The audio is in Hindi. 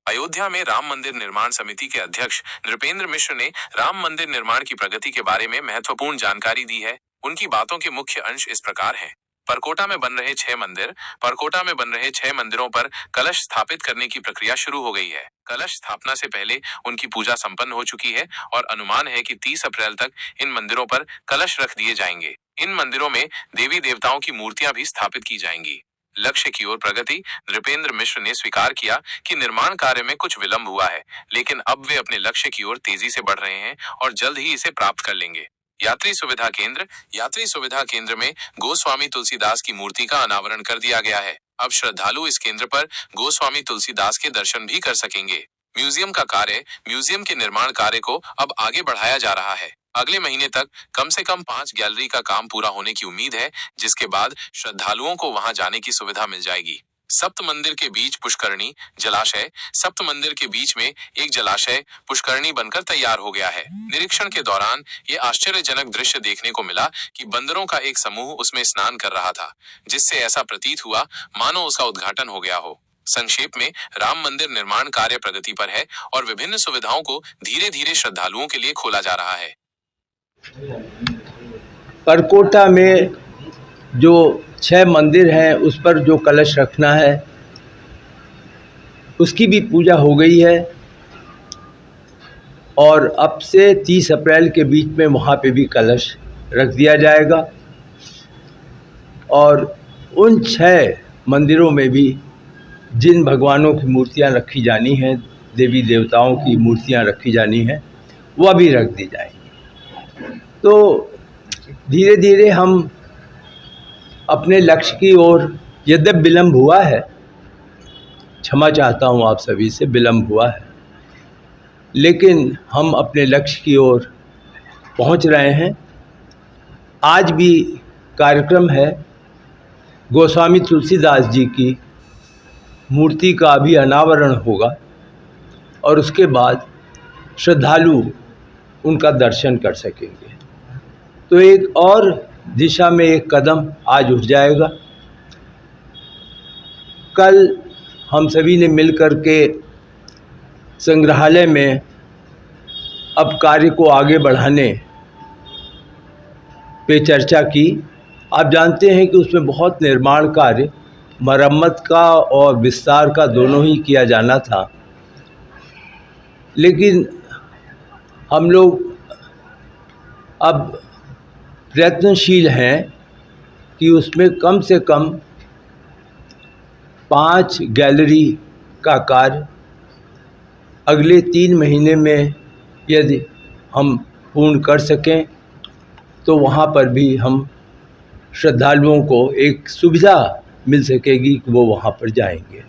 अयोध्या में राम मंदिर निर्माण समिति के अध्यक्ष नृपेंद्र मिश्र ने राम मंदिर निर्माण की प्रगति के बारे में महत्वपूर्ण जानकारी दी है। उनकी बातों के मुख्य अंश इस प्रकार हैं। परकोटा में बन रहे 6 मंदिरों पर कलश स्थापित करने की प्रक्रिया शुरू हो गई है। कलश स्थापना से पहले उनकी पूजा संपन्न हो चुकी है और अनुमान है कि 30 अप्रैल तक इन मंदिरों पर कलश रख दिए जाएंगे। इन मंदिरों में देवी देवताओं की मूर्तियां भी स्थापित की जाएंगी। लक्ष्य की ओर प्रगति। नृपेंद्र मिश्र ने स्वीकार किया कि निर्माण कार्य में कुछ विलंब हुआ है, लेकिन अब वे अपने लक्ष्य की ओर तेजी से बढ़ रहे हैं और जल्द ही इसे प्राप्त कर लेंगे। यात्री सुविधा केंद्र में गोस्वामी तुलसीदास की मूर्ति का अनावरण कर दिया गया है। अब श्रद्धालु इस केंद्र पर गोस्वामी तुलसीदास के दर्शन भी कर सकेंगे। म्यूजियम के निर्माण कार्य को अब आगे बढ़ाया जा रहा है। अगले महीने तक कम से कम 5 गैलरी का काम पूरा होने की उम्मीद है, जिसके बाद श्रद्धालुओं को वहां जाने की सुविधा मिल जाएगी। सप्त मंदिर के बीच में एक जलाशय पुष्करणी बनकर तैयार हो गया है। निरीक्षण के दौरान ये आश्चर्यजनक दृश्य देखने को मिला कि बंदरों का एक समूह उसमें स्नान कर रहा था, जिससे ऐसा प्रतीत हुआ मानो उसका उद्घाटन हो गया हो। संक्षेप में, राम मंदिर निर्माण कार्य प्रगति पर है और विभिन्न सुविधाओं को धीरे धीरे श्रद्धालुओं के लिए खोला जा रहा है। परकोटा में जो 6 मंदिर हैं उस पर जो कलश रखना है उसकी भी पूजा हो गई है और अब से 30 अप्रैल के बीच में वहाँ पे भी कलश रख दिया जाएगा और उन 6 मंदिरों में भी जिन भगवानों की मूर्तियाँ रखी जानी हैं, देवी देवताओं की मूर्तियाँ रखी जानी हैं, वह भी रख दी जाएंगी। तो धीरे धीरे हम अपने लक्ष्य की ओर, यद्यपि विलम्ब हुआ है, क्षमा चाहता हूँ आप सभी से, विलम्ब हुआ है, लेकिन हम अपने लक्ष्य की ओर पहुँच रहे हैं। आज भी कार्यक्रम है, गोस्वामी तुलसीदास जी की मूर्ति का भी अनावरण होगा और उसके बाद श्रद्धालु उनका दर्शन कर सकेंगे। तो एक और दिशा में एक कदम आज उठ जाएगा। कल हम सभी ने मिलकर के संग्रहालय में अब कार्य को आगे बढ़ाने पे चर्चा की। आप जानते हैं कि उसमें बहुत निर्माण कार्य, मरम्मत का और विस्तार का दोनों ही किया जाना था, लेकिन हम लोग अब प्रयत्नशील हैं कि उसमें कम से कम 5 गैलरी का कार्य अगले 3 महीने में यदि हम पूर्ण कर सकें तो वहाँ पर भी हम श्रद्धालुओं को एक सुविधा मिल सकेगी कि वो वहाँ पर जाएंगे।